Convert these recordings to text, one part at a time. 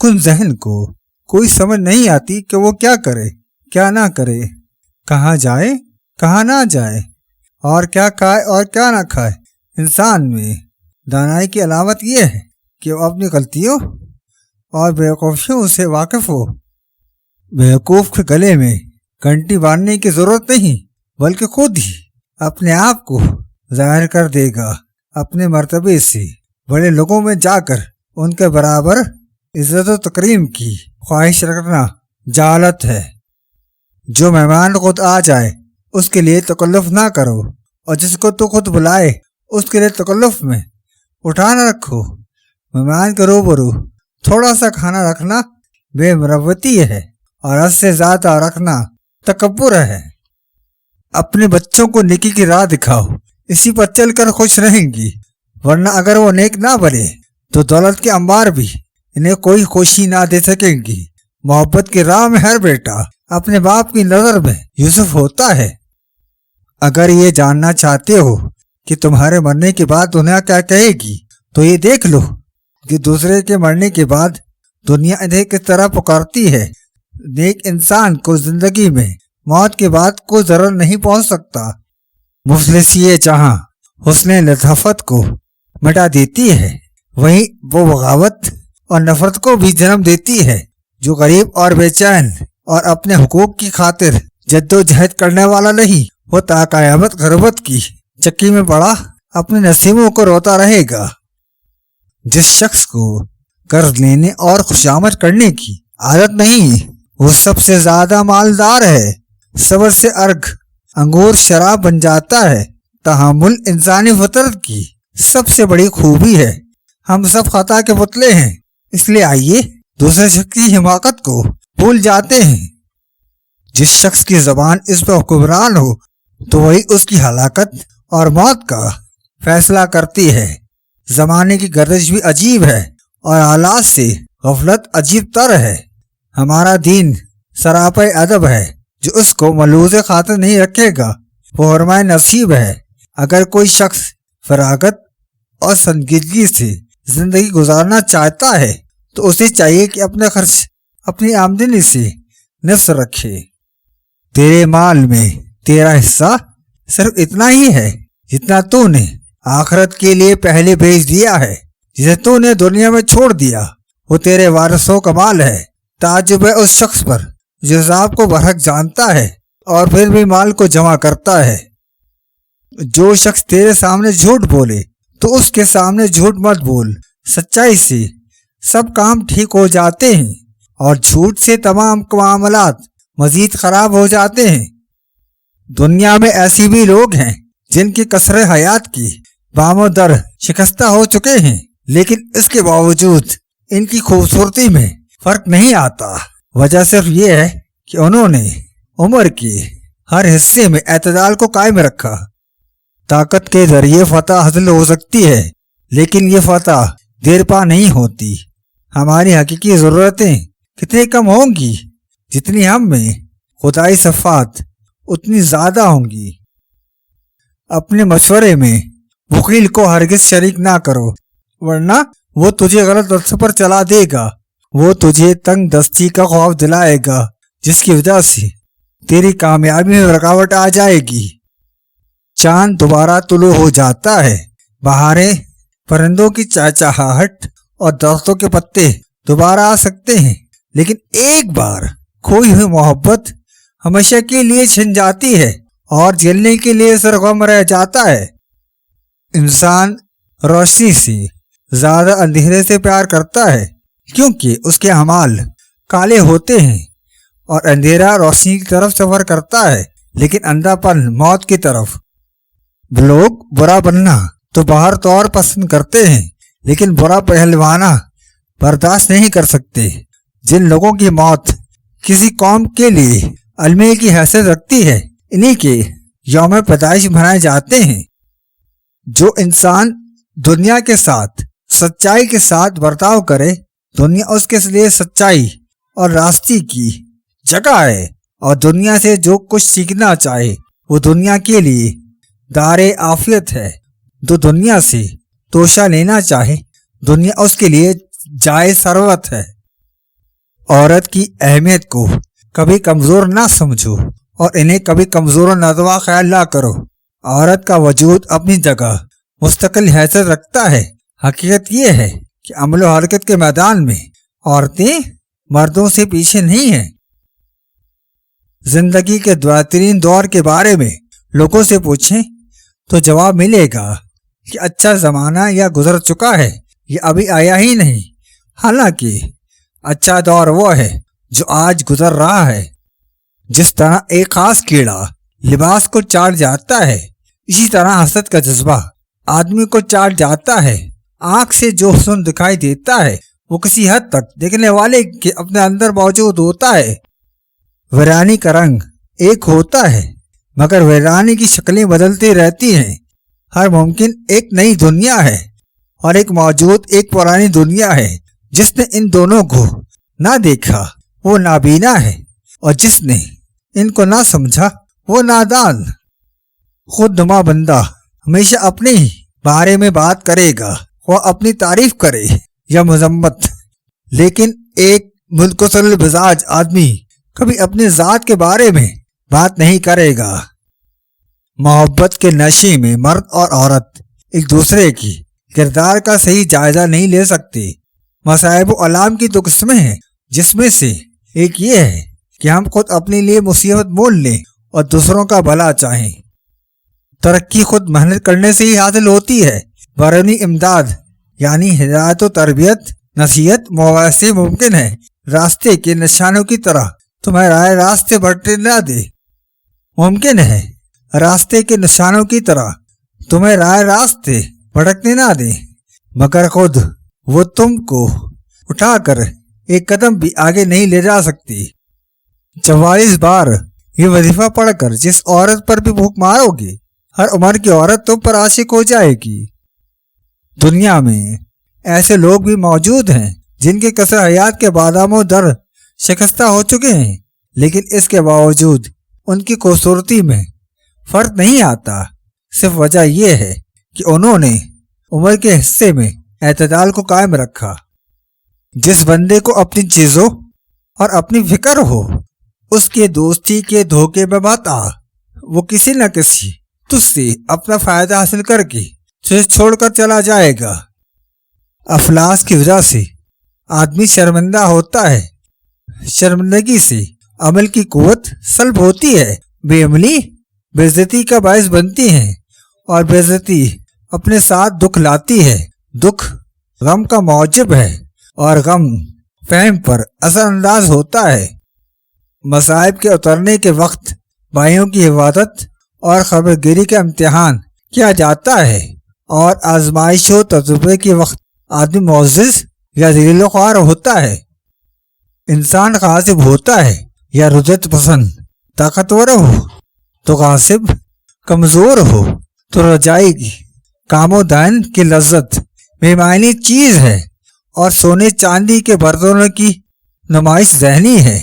کن ذہن کو کوئی سمجھ نہیں آتی کہ وہ کیا کرے کیا نہ کرے، کہاں جائے کہاں نہ جائے، اور کیا کھائے اور کیا نہ کھائے۔ انسان میں دانائی کی علامت یہ ہے کہ وہ اپنی غلطیوں اور بیوقوفیوں سے واقف ہو۔ بیوقوف کے گلے میں گھنٹی باندھنے کی ضرورت نہیں، بلکہ خود ہی اپنے آپ کو ظاہر کر دے گا۔ اپنے مرتبے سے بڑے لوگوں میں جا کر ان کے برابر عزت و تکریم کی خواہش رکھنا جہالت ہے۔ جو مہمان خود آ جائے اس کے لیے تکلف نہ کرو، اور جس کو تو خود بلائے اس کے لیے تکلف میں اٹھا نہ رکھو۔ مہمان کے روبرو تھوڑا سا کھانا رکھنا بے مروتی ہے، اور حد سے زیادہ رکھنا تکبر ہے۔ اپنے بچوں کو نیکی کی راہ دکھاؤ، اسی پر چل کر خوش رہیں گی، ورنہ اگر وہ نیک نہ بنے تو دولت کے انبار بھی انہیں کوئی خوشی نہ دے سکیں گی۔ محبت کی راہ میں ہر بیٹا اپنے باپ کی نظر میں یوسف ہوتا ہے۔ اگر یہ جاننا چاہتے ہو کہ تمہارے مرنے کے بعد دنیا کیا کہے گی تو یہ دیکھ لو کہ دوسرے کے مرنے کے بعد دنیا انہیں کس طرح پکارتی ہے۔ نیک انسان کو زندگی میں موت کے بعد کوئی ضرر نہیں پہنچ سکتا۔ مفلسی جہاں حسن لطافت کو مٹا دیتی ہے، وہیں وہ بغاوت اور نفرت کو بھی جنم دیتی ہے۔ جو غریب اور بے چین اور اپنے حقوق کی خاطر جد و جہد کرنے والا نہیں، وہ تا قیامت غربت کی چکی میں پڑا اپنے نصیبوں کو روتا رہے گا۔ جس شخص کو قرض لینے اور خوشامد کرنے کی عادت نہیں، وہ سب سے زیادہ مالدار ہے۔ صبر سے ارگ انگور شراب بن جاتا ہے۔ تحمل انسانی فطرت کی سب سے بڑی خوبی ہے۔ ہم سب خطا کے پتلے ہیں، اس لیے آئیے دوسرے شخص کی حماقت کو بھول جاتے ہیں۔ جس شخص کی زبان اس پر حکمران ہو تو وہی اس کی ہلاکت اور موت کا فیصلہ کرتی ہے۔ زمانے کی گردش بھی عجیب ہے اور حالات سے غفلت عجیب تر ہے۔ ہمارا دین سراپا ادب ہے، جو اس کو ملوث خاطر نہیں رکھے گا وہ حرمۂ نصیب ہے۔ اگر کوئی شخص فراغت اور سنجیدگی سے زندگی گزارنا چاہتا ہے تو اسے چاہیے کہ اپنے خرچ اپنی آمدنی سے نصف رکھے۔ تیرے مال میں تیرا حصہ صرف اتنا ہی ہے جتنا تو نے آخرت کے لیے پہلے بھیج دیا ہے۔ جسے تو نے دنیا میں چھوڑ دیا وہ تیرے وارثوں کا مال ہے۔ تعجب ہے اس شخص پر جو حساب کو برحق جانتا ہے اور پھر بھی مال کو جمع کرتا ہے۔ جو شخص تیرے سامنے جھوٹ بولے تو اس کے سامنے جھوٹ مت بول۔ سچائی سے سب کام ٹھیک ہو جاتے ہیں اور جھوٹ سے تمام معاملات مزید خراب ہو جاتے ہیں۔ دنیا میں ایسی بھی لوگ ہیں جن کی قصر حیات کی بام و در شکستہ ہو چکے ہیں، لیکن اس کے باوجود ان کی خوبصورتی میں فرق نہیں آتا۔ وجہ صرف یہ ہے کہ انہوں نے عمر کے ہر حصے میں اعتدال کو قائم رکھا۔ طاقت کے ذریعے فتح حاصل ہو سکتی ہے، لیکن یہ فتح دیر پا نہیں ہوتی۔ ہماری حقیقی ضرورتیں کتنی کم ہوں گی، جتنی ہم میں خدائی صفات اتنی زیادہ ہوں گی۔ اپنے مشورے میں بخیل کو ہرگز شریک نہ کرو، ورنہ وہ تجھے غلط راستے پر چلا دے گا۔ وہ تجھے تنگ دستی کا خوف دلائے گا، جس کی وجہ سے تیری کامیابی میں رکاوٹ آ جائے گی۔ چاند دوبارہ طلوع ہو جاتا ہے، بہاریں، پرندوں کی چہچہاہٹ اور درختوں کے پتے دوبارہ آ سکتے ہیں، لیکن ایک بار کھوئی ہوئی محبت ہمیشہ کے لیے چھن جاتی ہے اور جلنے کے لیے سرغم رہ جاتا ہے۔ انسان روشنی سے زیادہ اندھیرے سے پیار کرتا ہے، کیونکہ اس کے اعمال کالے ہوتے ہیں، اور اندھیرا روشنی کی طرف سفر کرتا ہے، لیکن اندھا پن موت کی طرف۔ لوگ برا بننا تو باہر طور پسند کرتے ہیں، لیکن برا پہلوانا برداشت نہیں کر سکتے۔ جن لوگوں کی موت کسی قوم کے لیے المیہ کی حیثیت رکھتی ہے، انہی کے یوم پیدائش منائے جاتے ہیں۔ جو انسان دنیا کے ساتھ سچائی کے ساتھ برتاؤ کرے، دنیا اس کے لیے سچائی اور راستی کی جگہ ہے، اور دنیا سے جو کچھ سیکھنا چاہے وہ دنیا کے لیے دار عافیت ہے۔ جو دنیا سے توشہ لینا چاہے، دنیا اس کے لیے جائے ثروت ہے۔ عورت کی اہمیت کو کبھی کمزور نہ سمجھو اور انہیں کبھی کمزور و ناتواں خیال نہ کرو۔ عورت کا وجود اپنی جگہ مستقل حیثیت رکھتا ہے۔ حقیقت یہ ہے کہ عمل و حرکت کے میدان میں عورتیں مردوں سے پیچھے نہیں ہیں۔ زندگی کے بہترین دور کے بارے میں لوگوں سے پوچھیں تو جواب ملے گا کہ اچھا زمانہ یا گزر چکا ہے یا ابھی آیا ہی نہیں۔ حالانکہ اچھا دور وہ ہے جو آج گزر رہا ہے۔ جس طرح ایک خاص کیڑا لباس کو چاٹ جاتا ہے، اسی طرح حسد کا جذبہ آدمی کو چاٹ جاتا ہے۔ آنکھ سے جو حسن دکھائی دیتا ہے وہ کسی حد تک دیکھنے والے کے اپنے اندر موجود ہوتا ہے۔ ویرانی کا رنگ ایک ہوتا ہے مگر ویرانی کی شکلیں بدلتی رہتی ہیں۔ ہر ممکن ایک نئی دنیا ہے اور ایک موجود ایک پرانی دنیا ہے۔ جس نے ان دونوں کو نہ دیکھا وہ نابینا ہے اور جس نے ان کو نہ سمجھا وہ نادان۔ خود نما بندہ ہمیشہ اپنے ہی بارے میں بات کرے گا، وہ اپنی تعریف کرے یا مذمت، لیکن ایک منکسر مزاج آدمی کبھی اپنی ذات کے بارے میں بات نہیں کرے گا۔ محبت کے نشے میں مرد اور عورت ایک دوسرے کی کردار کا صحیح جائزہ نہیں لے سکتے۔ مصائب و علام کی تو قسمیں ہیں، جس میں سے ایک یہ ہے کہ ہم خود اپنے لیے مصیبت مول لیں اور دوسروں کا بھلا چاہیں۔ ترقی خود محنت کرنے سے ہی حاصل ہوتی ہے۔ بیرونی امداد یعنی ہدایت و تربیت، نصیحت، مواعظ سے ممکن ہے۔ راستے کے نشانوں کی طرح تمہیں رائے راستے بھٹکنے نہ دے۔ ممکن ہے راستے کے نشانوں کی طرح تمہیں رائے راستے بھٹکنے نہ دے، مگر خود وہ تم کو اٹھا کر ایک قدم بھی آگے نہیں لے جا سکتی۔ 44 بار یہ وظیفہ پڑھ کر جس عورت پر بھی بھوک مارو گے، ہر عمر کی عورت تم پر عاشق ہو جائے گی۔ دنیا میں ایسے لوگ بھی موجود ہیں جن کے قصر حیات کے بادام و در شکستہ ہو چکے ہیں، لیکن اس کے باوجود ان کی خوبصورتی میں فرق نہیں آتا۔ صرف وجہ یہ ہے کہ انہوں نے عمر کے حصے میں اعتدال کو قائم رکھا۔ جس بندے کو اپنی چیزوں اور اپنی فکر ہو، اس کے دوستی کے دھوکے میں مت آ۔ وہ کسی نہ کسی تجھ سے اپنا فائدہ حاصل کر کے تجھے چھوڑ کر چلا جائے گا۔ افلاس کی وجہ سے آدمی شرمندہ ہوتا ہے، شرمندگی سے عمل کی قوت سلب ہوتی ہے۔ بے عملی بے عزتی کا باعث بنتی ہے اور بے عزتی اپنے ساتھ دکھ لاتی ہے۔ دکھ غم کا موجب ہے اور غم فہم پر اثر انداز ہوتا ہے۔ مصائب کے اترنے کے وقت بھائیوں کی حفاظت اور خبر گیری کا امتحان کیا جاتا ہے، اور آزمائش و تجربے کے وقت آدمی معزز یا ذلیل و خوار ہوتا ہے۔ انسان غاصب ہوتا ہے یا رجت پسند، طاقتور ہو تو غاصب، کمزور ہو تو رجائے گی۔ کام و دین کی لذت بے معنی چیز ہے اور سونے چاندی کے برتنوں کی نمائش ذہنی ہے،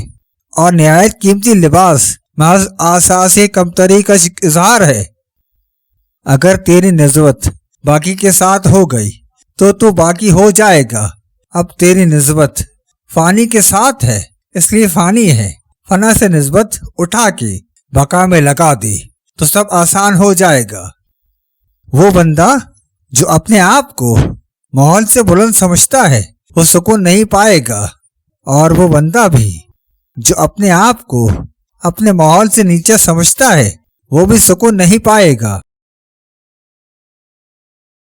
اور نہایت قیمتی لباس محض احساس کمتری کا اظہار ہے۔ اگر تیری نسبت باقی کے ساتھ ہو گئی تو باقی ہو جائے گا۔ اب تیری نسبت فانی کے ساتھ ہے، اس لیے فانی ہے۔ فنا سے نسبت اٹھا کے بقا میں لگا دے تو سب آسان ہو جائے گا۔ وہ بندہ جو اپنے آپ کو ماحول سے بلند سمجھتا ہے وہ سکون نہیں پائے گا، اور وہ بندہ بھی جو اپنے آپ کو اپنے ماحول سے نیچے سمجھتا ہے وہ بھی سکون نہیں پائے گا۔